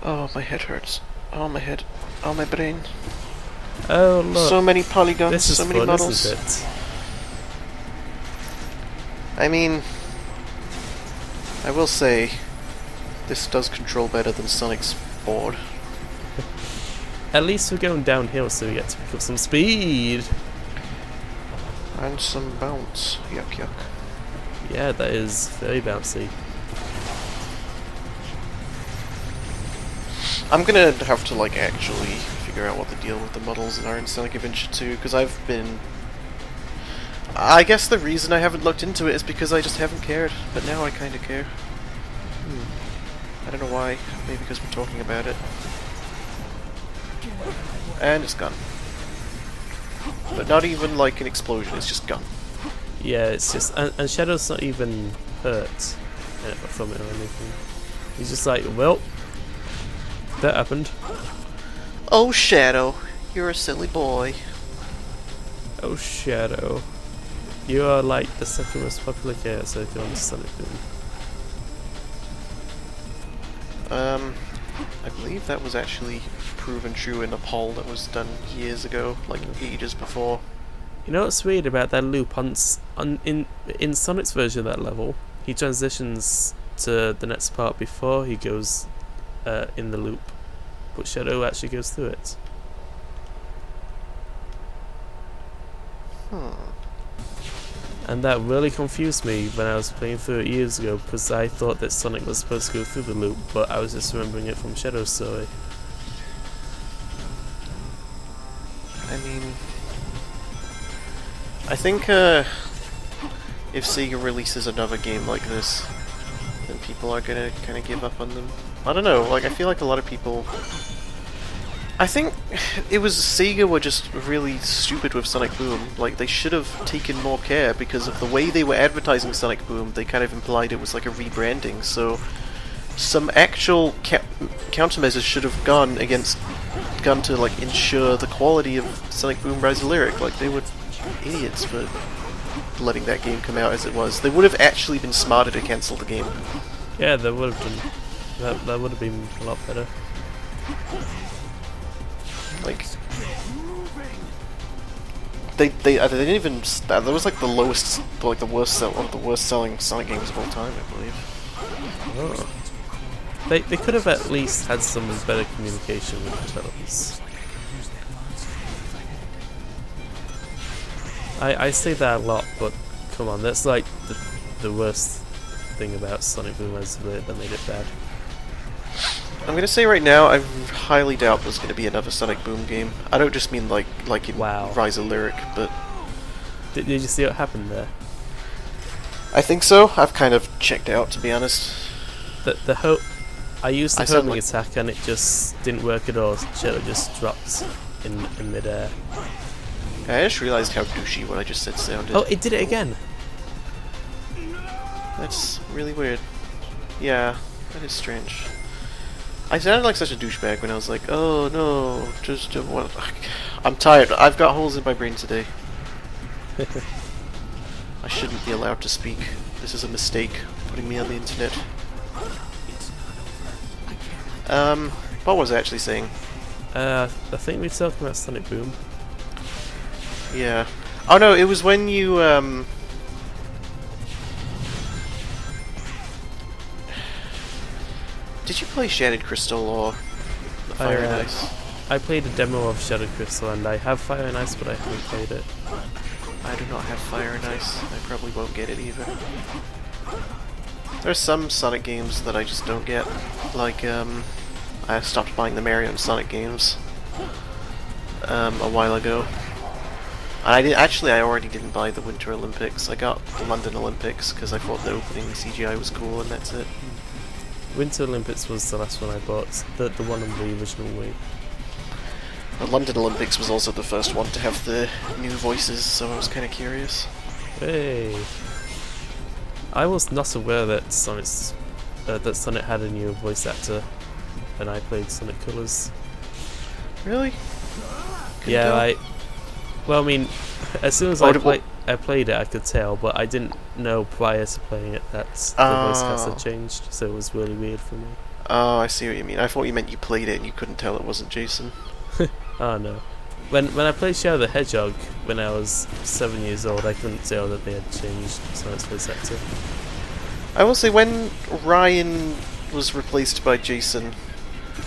Oh, my head hurts. Oh, my head. Oh, my brain. Oh look, So many polygons, this is so many fun, models. isn't it? I mean, I will say, this does control better than Sonic's board. At least we're going downhill, so we get to pick up some speed. And some bounce. Yuck, yuck. Yeah, that is very bouncy. I'm gonna have to, like, actually figure out what the deal with the models are in Sonic Adventure 2, because I've been... I guess the reason I haven't looked into it is because I just haven't cared, but now I kinda care. I don't know why, maybe because we're talking about it. And it's gone. But not even like an explosion, it's just gone. Yeah, it's just... And Shadow's not even hurt from it or anything. He's just like, well, that happened. Oh, Shadow, you're a silly boy. Oh, Shadow. You are like the second most popular chaos circle on Sonic Boom. I believe that was actually proven true in a poll that was done years ago, like ages before. You know what's weird about that loop? In Sonic's version of that level, he transitions to the next part before he goes in the loop, but Shadow actually goes through it. And that really confused me when I was playing through it years ago, because I thought that Sonic was supposed to go through the loop, but I was just remembering it from Shadow's story. I mean, I think if Sega releases another game like this, then people are gonna kind of give up on them. I don't know, like I feel like a lot of people... I think it was Sega were just really stupid with Sonic Boom. Like, they should have taken more care, because of the way they were advertising Sonic Boom, they kind of implied it was like a rebranding, so some actual countermeasures should have gone to like ensure the quality of Sonic Boom Rise of Lyric. Like, they were idiots for letting that game come out as it was. They would have actually been smarter to cancel the game. Yeah, that would have done. That would have been a lot better. Like, they didn't even. That was like the lowest, like one of the worst selling Sonic games of all time, I believe. Oh. They could have at least had some better communication with the developers. I say that a lot, but come on, that's like the worst thing about Sonic Boom Rise of Lyric that made it bad. I'm gonna say right now, I highly doubt there's gonna be another Sonic Boom game. I don't just mean like in Wow. Rise of Lyric, but Did you see what happened there? I think so. I've kind of checked out, to be honest. I used the I sound homing like- attack and it just didn't work at all. Shadow just dropped in midair. I just realized how douchey what I just said sounded. Oh, it did it again! That's really weird. Yeah, that is strange. I sounded like such a douchebag when I was like, oh no, just what? I'm tired. I've got holes in my brain today. I shouldn't be allowed to speak. This is a mistake, putting me on the internet. What was I actually saying? I think we're talking about Sonic Boom. Yeah. Oh no, it was when you, Did you play Shattered Crystal or the Fire and Ice? I played a demo of Shadow Crystal and I have Fire and Ice, but I haven't played it. I do not have Fire and Ice. I probably won't get it either. There's some Sonic games that I just don't get. Like, I stopped buying the Mario and Sonic games a while ago. And I already didn't buy the Winter Olympics. I got the London Olympics because I thought the opening CGI was cool, and that's it. Winter Olympics was the last one I bought, the one on the original Wii. The London Olympics was also the first one to have the new voices, so I was kind of curious. Hey! I was not aware that Sonic had a new voice actor when I played Sonic Colors. Really? Yeah, well, I mean, as soon as I played it, I could tell, but I didn't know prior to playing it that the voice cast had changed, so it was really weird for me. Oh, I see what you mean. I thought you meant you played it and you couldn't tell it wasn't Jason. Oh no. When I played Shadow the Hedgehog when I was 7 years old, I couldn't tell that they had changed Sonic's voice actor. I will say, when Ryan was replaced by Jason,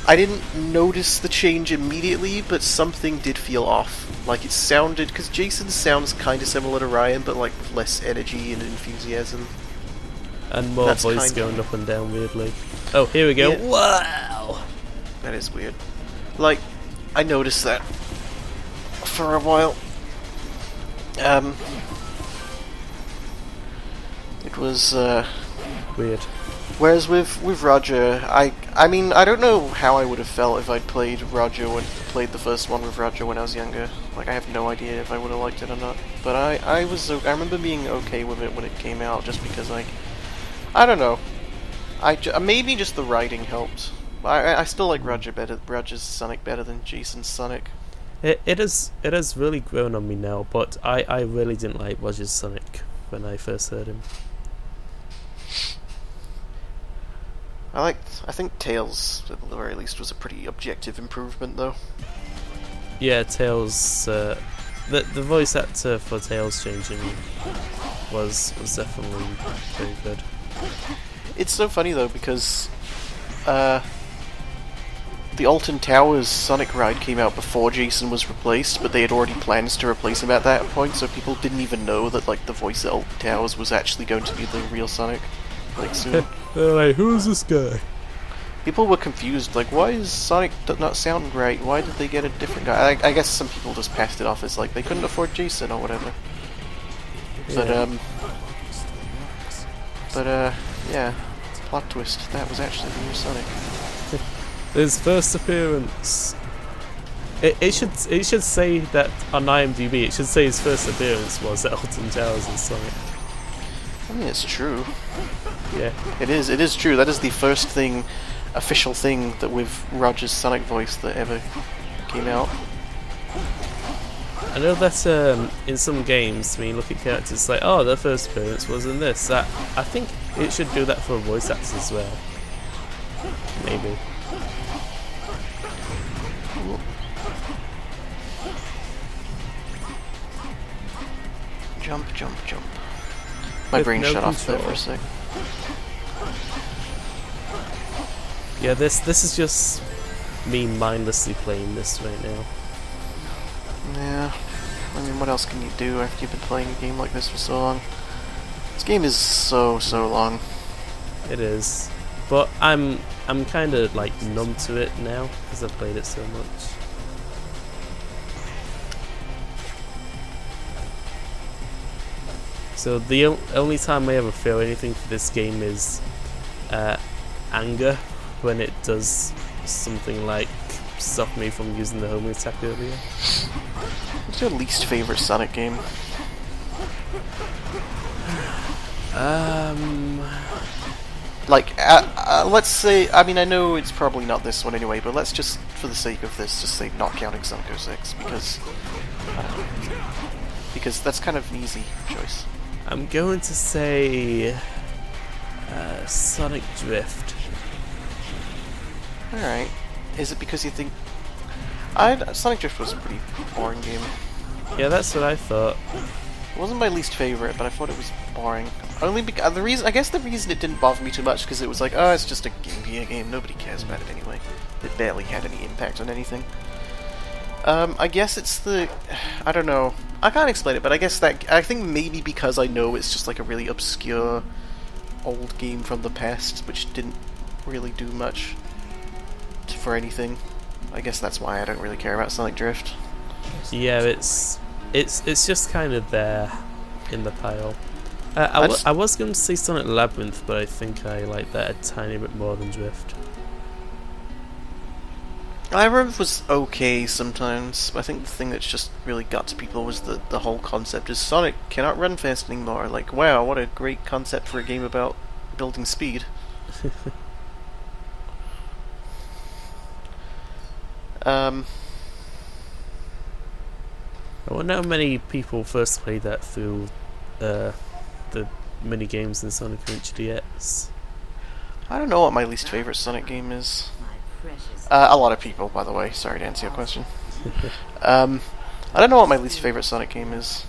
I didn't notice the change immediately, but something did feel off. Like, it sounded... because Jason sounds kind of similar to Ryan, but like with less energy and enthusiasm. And more That's voice kind going up and down weirdly. Oh, here we go. Yeah. Wow! That is weird. Like, I noticed that for a while. It was, Weird. whereas with Roger, I mean, I don't know how I would have felt if I'd played the first one with Roger when I was younger. Like, I have no idea if I would have liked it or not. But I remember being okay with it when it came out, just because, like, I don't know. Maybe just the writing helped. I still like Roger's Sonic better than Jason's Sonic. It has really grown on me now, but I really didn't like Roger's Sonic when I first heard him. I think Tails, at the very least, was a pretty objective improvement, though. Yeah, Tails. The voice actor for Tails changing was definitely very good. It's so funny though, because the Alton Towers Sonic ride came out before Jason was replaced, but they had already plans to replace him at that point, so people didn't even know that, like, the voice at Alton Towers was actually going to be the real Sonic, like, soon. They're like, who is this guy? People were confused, like, why is Sonic not sound right? Why did they get a different guy? I guess some people just passed it off as, like, they couldn't afford Jason or whatever. Yeah. Yeah, plot twist, that was actually the new Sonic. His first appearance. It should say that on IMDb. It should say his first appearance was at Alton Towers and Sonic. I mean, it's true. Yeah. It is true. That is the first official thing that with Roger's Sonic voice that ever came out. I know that in some games, when you look at characters, it's like, oh, their first appearance was in this. I think it should do that for voice actors as well. Maybe. Jump, jump, jump. My With brain no shut off there for control. a sec. Yeah, this is just me mindlessly playing this right now. Yeah. I mean, what else can you do after you've been playing a game like this for so long? This game is so long. It is, but I'm kind of like numb to it now because I've played it so much. So the only time I ever feel anything for this game is anger when it does something like stop me from using the homing attack earlier. What's your least favorite Sonic game? Like, let's say, I mean, I know it's probably not this one anyway, but let's just, for the sake of this, just say not counting Sonic 06, because that's kind of an easy choice. I'm going to say Sonic Drift. Alright. Is it because you think... Sonic Drift was a pretty boring game. Yeah, that's what I thought. It wasn't my least favorite, but I thought it was boring. Only because I guess the reason it didn't bother me too much because it was like, oh, it's just a Game Gear game. Nobody cares about it anyway. It barely had any impact on anything. I guess it's the... I don't know. I can't explain it, but I think maybe because I know it's just like a really obscure old game from the past, which didn't really do much for anything. I guess that's why I don't really care about Sonic Drift. Yeah, it's just kind of there in the pile. I was going to say Sonic Labyrinth, but I think I like that a tiny bit more than Drift. Labyrinth was okay sometimes. I think the thing that's just really got to people was the whole concept is Sonic cannot run fast anymore. Like, wow, what a great concept for a game about building speed. I wonder how many people first played that through the mini games in Sonic Adventure DX. I don't know what my least favorite Sonic game is. A lot of people, by the way. Sorry to answer your question. I don't know what my least favorite Sonic game is.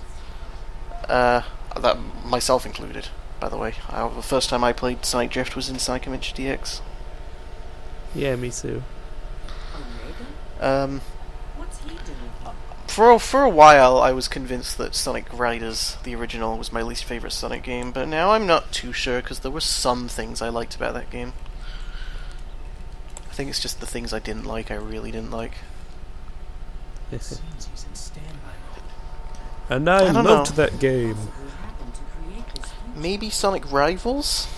That myself included, by the way. The first time I played Sonic Drift was in Sonic Adventure DX. Yeah, me too. For a while, I was convinced that Sonic Riders, the original, was my least favorite Sonic game, but now I'm not too sure because there were some things I liked about that game. I think it's just the things I didn't like, I really didn't like. And I don't loved know. that game. Maybe Sonic Rivals?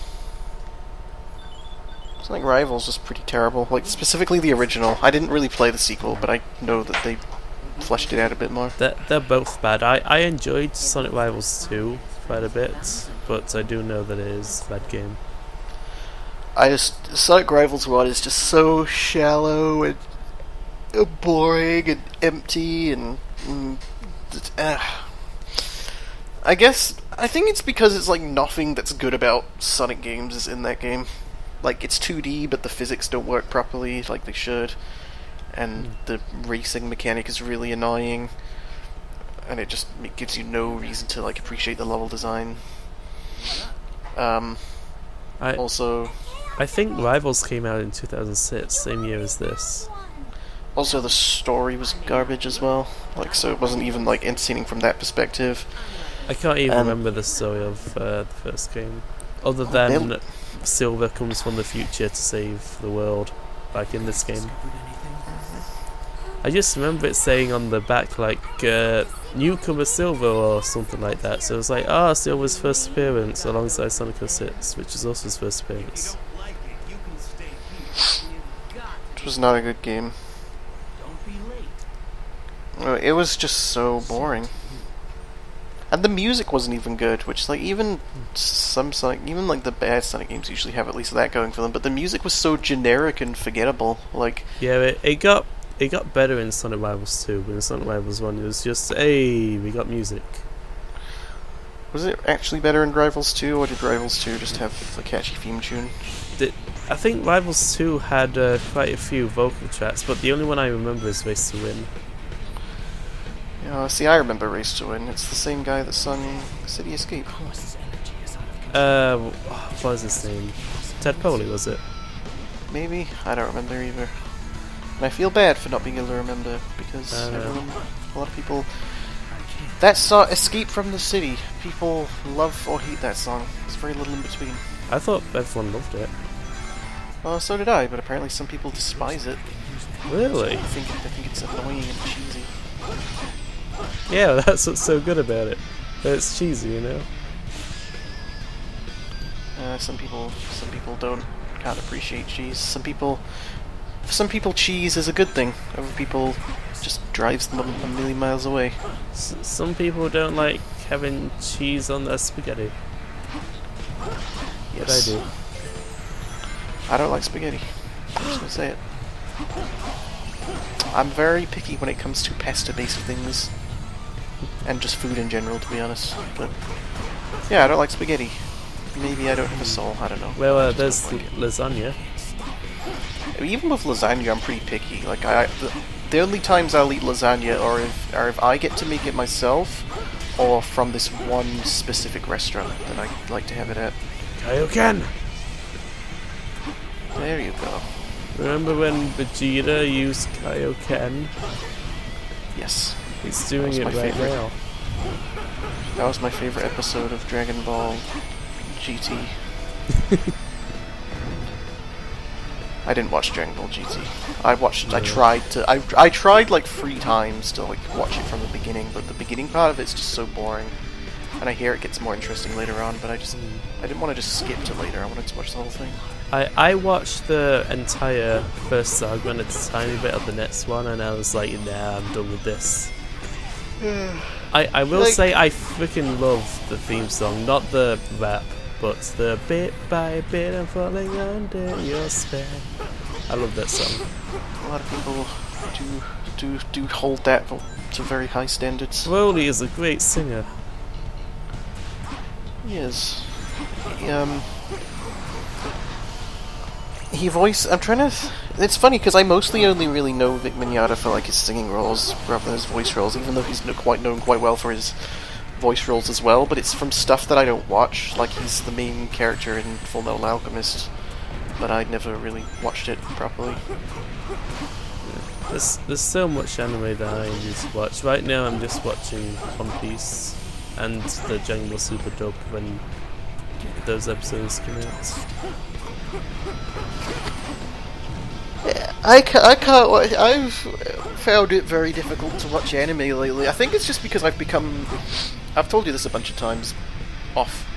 Sonic Rivals was pretty terrible. Like, specifically the original. I didn't really play the sequel, but I know that they fleshed it out a bit more. They're both bad. I enjoyed Sonic Rivals 2 quite a bit, but I do know that it is a bad game. Sonic Rivals 1 is just so shallow and boring and empty and I think it's because it's like nothing that's good about Sonic games is in that game. Like, it's 2D, but the physics don't work properly like they should, and the racing mechanic is really annoying, and it gives you no reason to like appreciate the level design. I think Rivals came out in 2006, same year as this. Also, the story was garbage as well. Like, so it wasn't even like entertaining from that perspective. I can't even remember the story of the first game, other than Silver comes from the future to save the world, like in this game. I just remember it saying on the back, like, Newcomer Silver or something like that. So it was like, Silver's first appearance alongside Sonic 06, which is also his first appearance. It was not a good game. It was just so boring. And the music wasn't even good, which, like, even like the bad Sonic games usually have at least that going for them, but the music was so generic and forgettable. Like, yeah, it got better in Sonic Rivals 2, but in Sonic Rivals 1 it was just, hey, we got music. Was it actually better in Rivals 2, or did Rivals 2 just have a catchy theme tune? I think Rivals 2 had quite a few vocal tracks, but the only one I remember is Race to Win. See, I remember Race to Win. It's the same guy that sung City Escape. What was his name? Ted Poley, was it? Maybe? I don't remember either. And I feel bad for not being able to remember, because a lot of people... That song, Escape from the City, people love or hate that song. There's very little in between. I thought everyone loved it. Well, so did I, but apparently some people despise it. Really? I think it's annoying and cheesy. Yeah, that's what's so good about it. It's cheesy, you know. Some people can't appreciate cheese. For some people, cheese is a good thing. Other people just drives them a million miles away. Some people don't like having cheese on their spaghetti. Yes. But I do. I don't like spaghetti. I'm just gonna say it. I'm very picky when it comes to pasta-based things. And just food in general, to be honest. But yeah, I don't like spaghetti. Maybe I don't have a soul, I don't know. Well, there's lasagna. Even with lasagna, I'm pretty picky. Like, the only times I'll eat lasagna are if I get to make it myself, or from this one specific restaurant that I like to have it at. Kaioken! There you go. Remember when Vegeta used Kaioken? Yes. He's doing it right now. That was my favorite episode of Dragon Ball GT. I didn't watch Dragon Ball GT. I tried like 3 times to like watch it from the beginning, but the beginning part of it's just so boring. And I hear it gets more interesting later on, but I didn't want to just skip to later. I wanted to watch the whole thing. I watched the entire first saga and a tiny bit of the next one, and I was like, nah, I'm done with this. I will say I freaking love the theme song, not the rap, but the bit by bit I'm falling under your spell. I love that song. A lot of people do hold that to very high standards. Broly is a great singer. He is. I'm trying to. It's funny because I mostly only really know Vic Mignogna for like his singing roles rather than his voice roles, even though he's known quite well for his voice roles as well. But it's from stuff that I don't watch. Like he's the main character in Full Metal Alchemist, but I never really watched it properly. There's so much anime that I need to watch. Right now I'm just watching One Piece and the Jungle Super Dub when those episodes come out. I can't. I've found it very difficult to watch anime lately. I think it's just because I've told you this a bunch of times off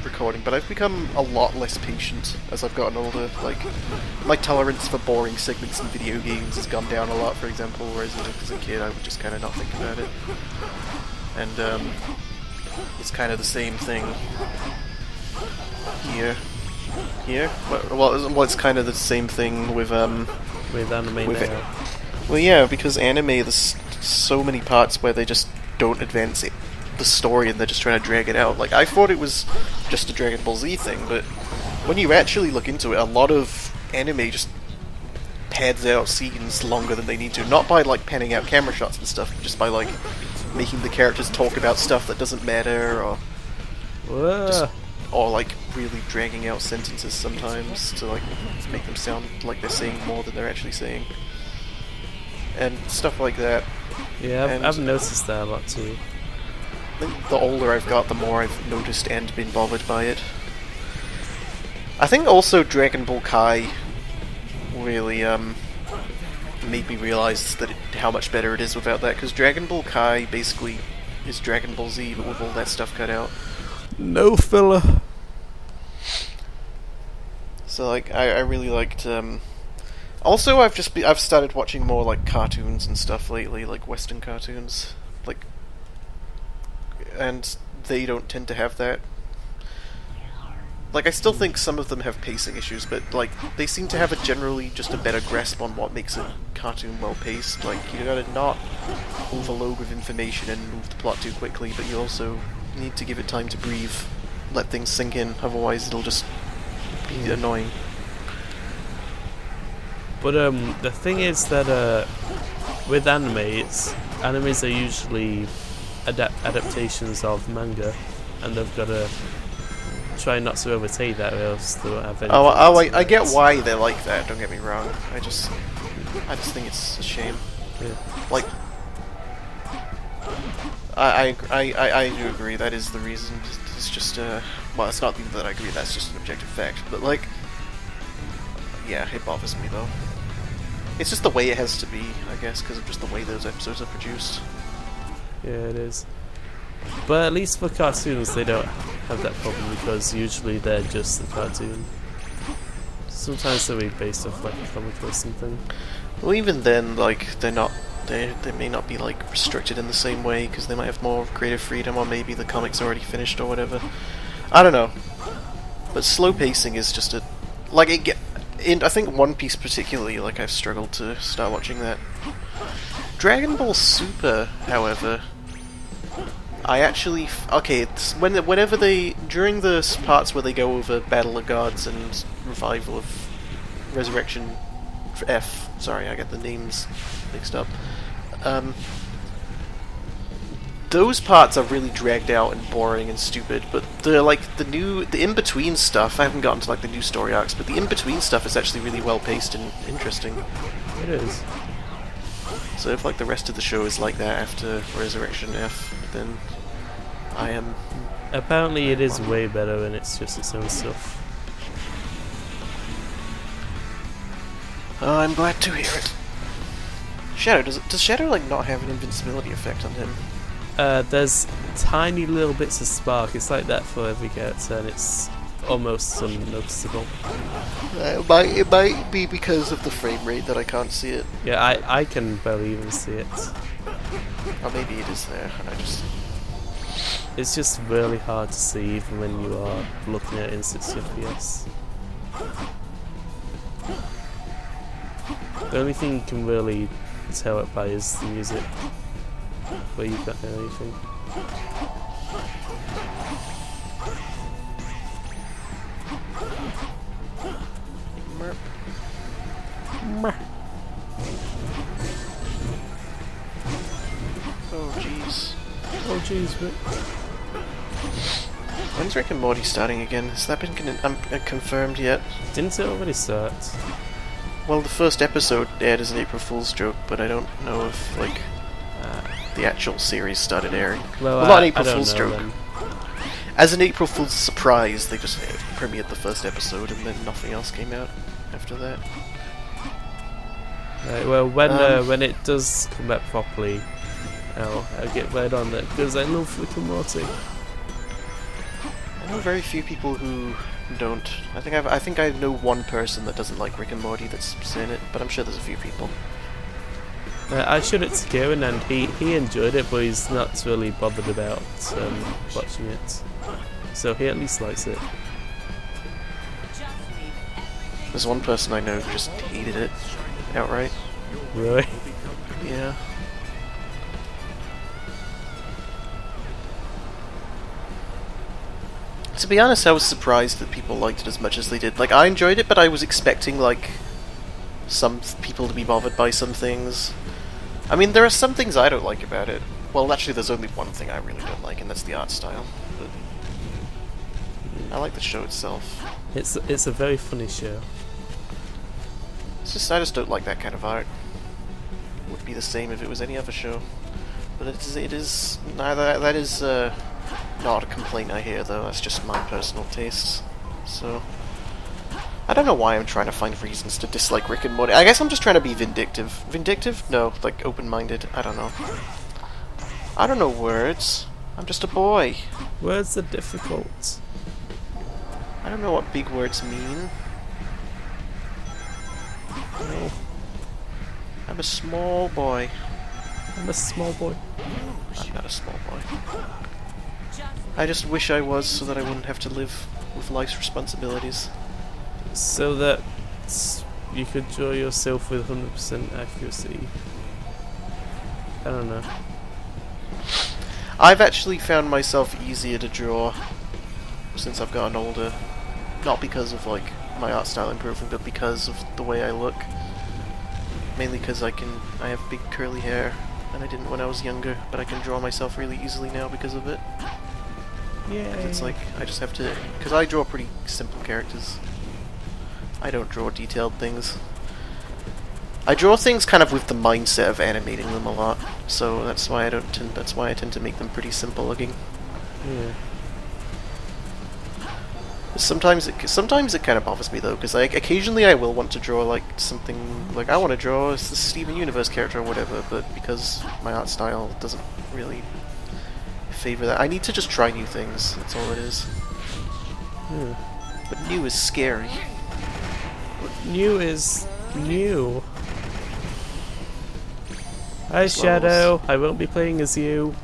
recording, but I've become a lot less patient as I've gotten older. Like, my tolerance for boring segments in video games has gone down a lot, for example, whereas as a kid I would just kind of not think about it. And it's kind of the same thing here. Well, it's kind of the same thing with anime now. Well, yeah, because anime, there's so many parts where they just don't advance the story and they're just trying to drag it out. Like, I thought it was just a Dragon Ball Z thing, but when you actually look into it, a lot of anime just pads out scenes longer than they need to. Not by, like, panning out camera shots and stuff, but just by, like, making the characters talk about stuff that doesn't matter, or like, really dragging out sentences sometimes to, like, make them sound like they're saying more than they're actually saying. And stuff like that. Yeah, I've noticed that a lot too. I think the older I've got, the more I've noticed and been bothered by it. I think also Dragon Ball Kai really made me realise that how much better it is without that, because Dragon Ball Kai basically is Dragon Ball Z, but with all that stuff cut out. No filler. So like, I really liked. Also, I've started watching more like cartoons and stuff lately, like Western cartoons, like, and they don't tend to have that. Like, I still think some of them have pacing issues, but like, they seem to have just a better grasp on what makes a cartoon well paced. Like, you gotta not overload with information and move the plot too quickly, but you also need to give it time to breathe, let things sink in, otherwise it'll just be annoying. But the thing is that with animes are usually adaptations of manga, and they've got to try not to overtake that, or else they don't have any. I get why they're like that. Don't get me wrong. I just think it's a shame. Yeah. Like, I do agree. That is the reason. It's just well, it's not that I agree. That's just an objective fact. But like, yeah, it bothers me though. It's just the way it has to be, I guess, because of just the way those episodes are produced. Yeah, it is. But at least for cartoons, they don't have that problem, because usually they're just a cartoon. Sometimes they'll be based off like a comic or something. Well, even then, like, they may not be like restricted in the same way, because they might have more creative freedom, or maybe the comic's already finished or whatever. I don't know. But slow pacing is just I think One Piece particularly, like, I've struggled to start watching that. Dragon Ball Super, however, I actually whenever during the parts where they go over Battle of Gods and Revival of Resurrection F, sorry, I got the names mixed up. Those parts are really dragged out and boring and stupid, but the in-between stuff, I haven't gotten to like the new story arcs, but the in-between stuff is actually really well paced and interesting. It is. So if like the rest of the show is like that after Resurrection F, then I am... Apparently it is way better, and it's just its own stuff. I'm glad to hear it. Shadow, does Shadow like not have an invincibility effect on him? There's tiny little bits of spark. It's like that for every character, and it's almost unnoticeable. It might be because of the frame rate that I can't see it. Yeah, I can barely even see it. Or maybe it is there, and I just... It's just really hard to see even when you are looking at it in 60 FPS. The only thing you can really tell it by is the music, where you can't hear anything. Merp. Oh jeez. Oh jeez, Rick. When's Rick and Morty starting again? Has that been confirmed yet? Didn't it already start? Well, the first episode aired as an April Fool's joke, but I don't know if, like, the actual series started airing. Well, not an April I don't Fool's know joke. then. As an April Fool's surprise, they just premiered the first episode and then nothing else came out after that. Right, well, when it does come back properly, I'll get right on that because I love Rick and Morty. I know very few people who don't. I think I know one person that doesn't like Rick and Morty that's saying it, but I'm sure there's a few people. I showed it to Kieran and he enjoyed it, but he's not really bothered about watching it. So he at least likes it. There's one person I know who just hated it outright. Really? Yeah. To be honest, I was surprised that people liked it as much as they did. Like, I enjoyed it, but I was expecting, like, some people to be bothered by some things. I mean, there are some things I don't like about it. Well, actually, there's only one thing I really don't like, and that's the art style. But I like the show itself. It's a very funny show. It's just, I just don't like that kind of art. Would be the same if it was any other show. But it is neither. That is not a complaint I hear, though. That's just my personal tastes. So I don't know why I'm trying to find reasons to dislike Rick and Morty. I guess I'm just trying to be vindictive. Vindictive? No, like open-minded. I don't know. I don't know words. I'm just a boy. Words are difficult. I don't know what big words mean. No, I'm a small boy. I'm a small boy. I'm not a small boy. I just wish I was so that I wouldn't have to live with life's responsibilities. So that you could draw yourself with 100% accuracy. I don't know. I've actually found myself easier to draw since I've gotten older. Not because of, like, my art style improving, but because of the way I look. Mainly because I have big curly hair, and I didn't when I was younger, but I can draw myself really easily now because of it. Yeah. It's like, I just have to, because I draw pretty simple characters. I don't draw detailed things. I draw things kind of with the mindset of animating them a lot, so that's why I tend to make them pretty simple looking. Yeah. Sometimes it kind of bothers me though, because like occasionally I will want to draw like something like I want to draw the Steven Universe character or whatever, but because my art style doesn't really favor that, I need to just try new things. That's all it is. But new is scary. New is new. Hi, Slowes. Shadow. I won't be playing as you.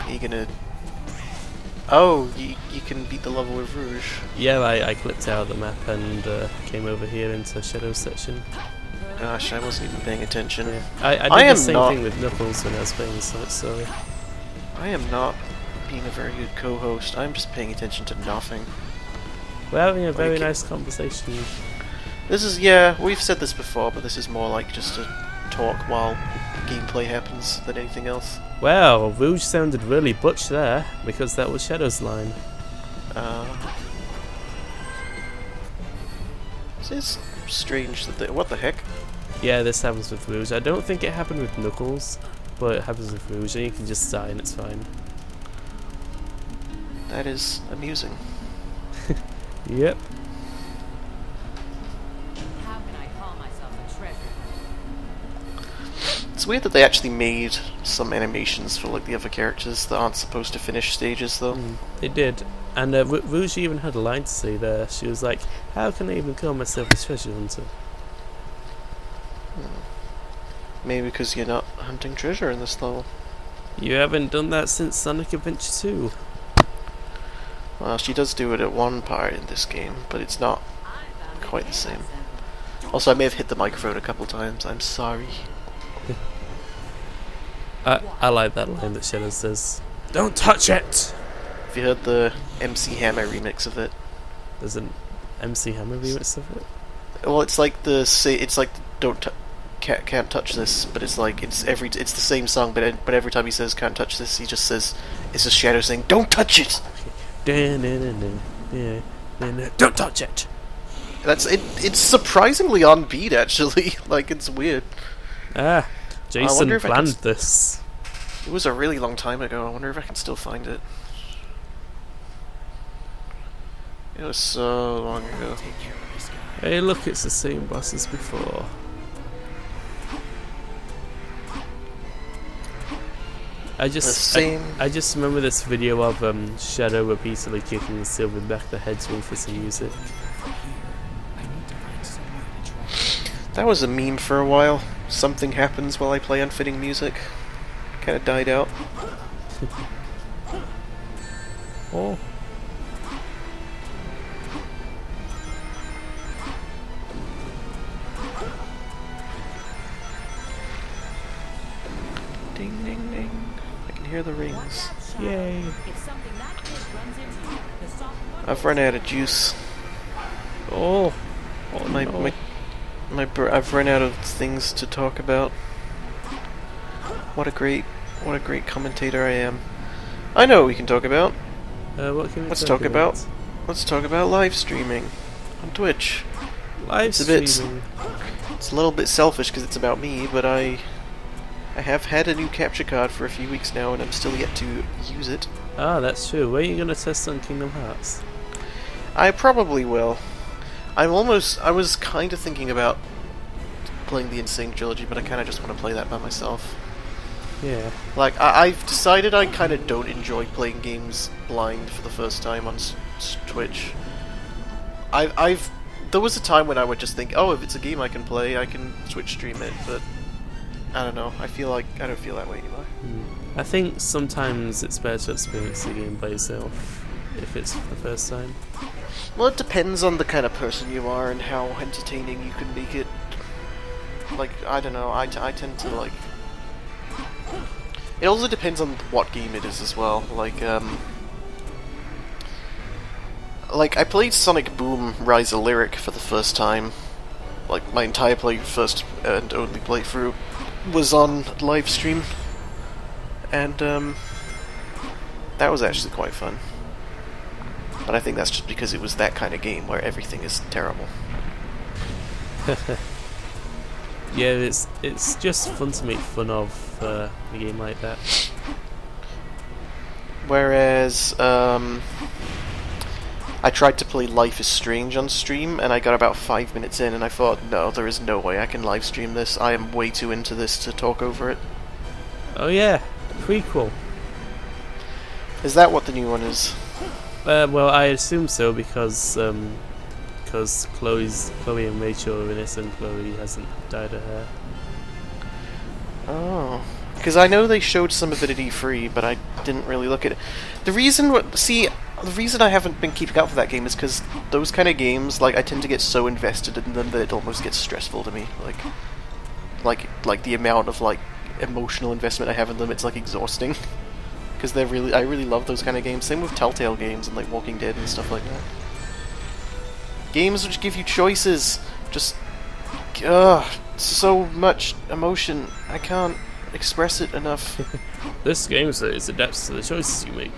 Are you gonna? Oh, you can beat the level with Rouge. Yeah, I clicked out of the map and came over here into Shadow's section. Gosh, I wasn't even paying attention. Yeah. I did I am the same not- thing with Knuckles when I was playing Sonic Story. I am not being a very good co-host. I'm just paying attention to nothing. We're having a very Like- nice conversation. This is, yeah, we've said this before, but this is more like just a talk while gameplay happens than anything else. Wow, Rouge sounded really butch there, because that was Shadow's line. It's strange that what the heck? Yeah, this happens with Rouge. I don't think it happened with Knuckles, but it happens with Rouge, and you can just die and it's fine. That is amusing. Yep. How can I call myself a treasure? It's weird that they actually made some animations for like the other characters that aren't supposed to finish stages though. They did. And Rouge even had a line to say there. She was like, how can I even call myself a treasure hunter? Maybe because you're not hunting treasure in this level. You haven't done that since Sonic Adventure 2. Well, she does do it at one part in this game, but it's not quite the same. Also, I may have hit the microphone a couple times. I'm sorry. I like that line that Shadow says. Don't touch it! Have you heard the MC Hammer remix of it? There's an MC Hammer remix of it. Well, it's like can't touch this, but it's like it's the same song, but every time he says can't touch this, he just says it's a shadow saying don't touch it. Don't touch it. That's it. It's surprisingly on beat, actually. Like, it's weird. Jason if planned this. It was a really long time ago. I wonder if I can still find it. It was so long ago. Hey, look, it's the same boss as before. I just remember this video of Shadow repeatedly kicking Silverback the Hedgehog for some music. That was a meme for a while. Something happens while I play unfitting music. Kind of died out. Oh. Ding ding ding. I can hear the rings. Yay. I've run out of juice. Oh. I've run out of things to talk about. What a great commentator I am. I know what we can talk about. What can we Let's talk about live streaming on Twitch. Live streaming. It's a little bit selfish because it's about me, but I have had a new capture card for a few weeks now, and I'm still yet to use it. Ah, that's true. Where are you gonna test on Kingdom Hearts? I probably will. I was kind of thinking about playing the Insane Trilogy, but I kind of just want to play that by myself. Yeah. Like, I've decided I kind of don't enjoy playing games blind for the first time on Twitch. There was a time when I would just think, oh, if it's a game I can play, I can Twitch stream it, but I don't know. I don't feel that way anymore. I think sometimes it's better to experience the game by yourself if it's for the first time. Well, it depends on the kind of person you are and how entertaining you can make it. Like, I don't know, I tend to, like... It also depends on what game it is as well. Like, I played Sonic Boom Rise of Lyric for the first time. Like, my entire first and only playthrough was on live stream. And, that was actually quite fun. But I think that's just because it was that kind of game where everything is terrible. Yeah, it's just fun to make fun of a game like that. Whereas, I tried to play Life is Strange on stream, and I got about 5 minutes in, and I thought, no, there is no way I can live stream this. I am way too into this to talk over it. Oh yeah, the prequel. Is that what the new one is? Well, I assume so because Chloe and Rachel are innocent. Chloe hasn't dyed her hair. Oh, because I know they showed some of it at E3, but I didn't really look at it. The reason I haven't been keeping up with that game is because those kind of games, like, I tend to get so invested in them that it almost gets stressful to me. Like the amount of, like, emotional investment I have in them, it's, like, exhausting. Because I really love those kind of games. Same with Telltale games and, like, Walking Dead and stuff like that. Games which give you choices, just, so much emotion. I can't express it enough. This game says adapts to the choices you make.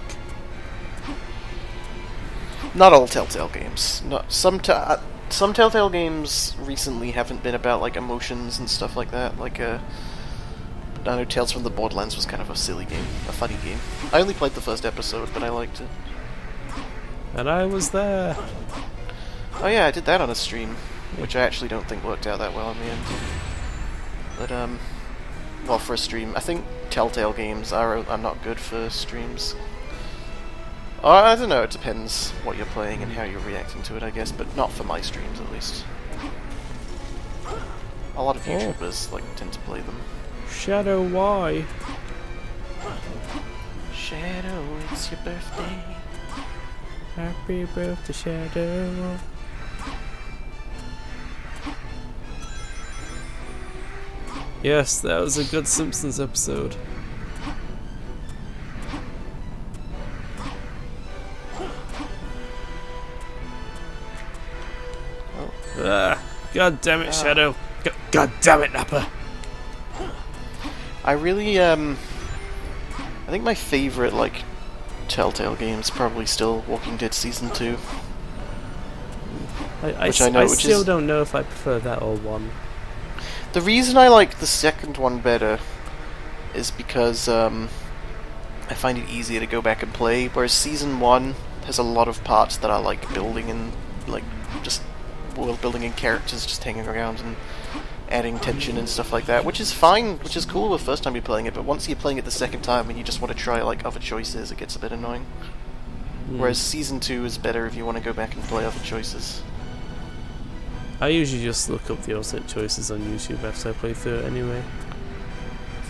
Not all Telltale games. Some Telltale games recently haven't been about, like, emotions and stuff like that. Like, I know Tales from the Borderlands was kind of a silly game, a funny game. I only played the first episode, but I liked it. And I was there. Oh yeah, I did that on a stream, which I actually don't think worked out that well in the end. But, well, for a stream, I think Telltale games are not good for streams. I don't know, it depends what you're playing and how you're reacting to it, I guess, but not for my streams, at least. A lot of YouTubers, tend to play them. Shadow, why? Shadow, it's your birthday. Happy birthday, Shadow. Yes, that was a good Simpsons episode. God damn it, Shadow. God damn it, Nappa! I really, I think my favourite, like, Telltale game's probably still Walking Dead Season 2. I Which still is- don't know if I prefer that or 1. The reason I like the second one better is because, I find it easier to go back and play, whereas Season 1 has a lot of parts that I like building and, like, just world building and characters just hanging around and adding tension and stuff like that, which is fine, which is cool the first time you're playing it, but once you're playing it the second time and you just want to try, like, other choices, it gets a bit annoying. Whereas Season 2 is better if you want to go back and play other choices. I usually just look up the alternate choices on YouTube after I play through it anyway.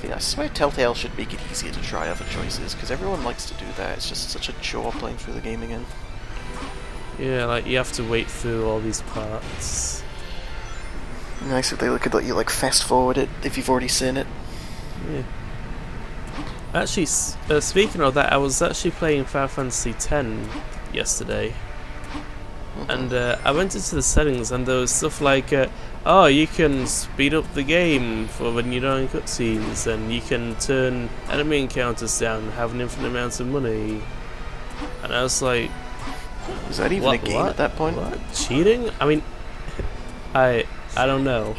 I swear Telltale should make it easier to try other choices, because everyone likes to do that. It's just such a chore playing through the game again. Yeah, like, you have to wait through all these parts. Nice if they could let you, like, fast forward it if you've already seen it. Yeah. Actually, speaking of that, I was actually playing Final Fantasy X yesterday. And I went into the settings and there was stuff like, oh, you can speed up the game for when you're doing cutscenes, and you can turn enemy encounters down and have an infinite amount of money. And I was like, Is that even a game at that point? What? Cheating? I mean, I don't know.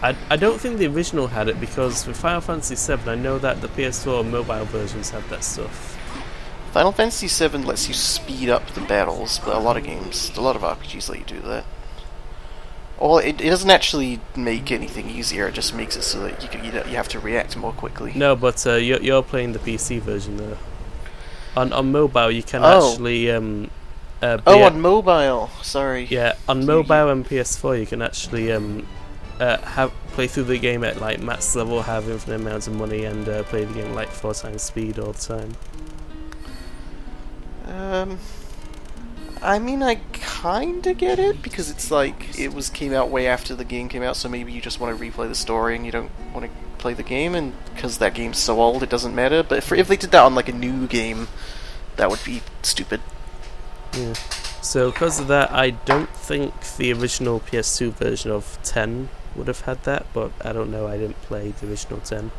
I don't think the original had it, because with Final Fantasy VII, I know that the PS4 mobile versions had that stuff. Final Fantasy VII lets you speed up the battles, but a lot of RPGs let you do that. Well, it doesn't actually make anything easier, it just makes it so that you have to react more quickly. No, but you're playing the PC version though. On mobile, you can actually... on mobile! Sorry. Yeah, on mobile and PS4, you can actually play through the game at like max level, have infinite amounts of money, and play the game like 4 times speed all the time. I mean, I kinda get it, because it's like, came out way after the game came out, so maybe you just want to replay the story and you don't want to play the game, and because that game's so old, it doesn't matter. But if they did that on like a new game, that would be stupid. Yeah. So because of that, I don't think the original PS2 version of 10 would have had that, but I don't know, I didn't play the original 10.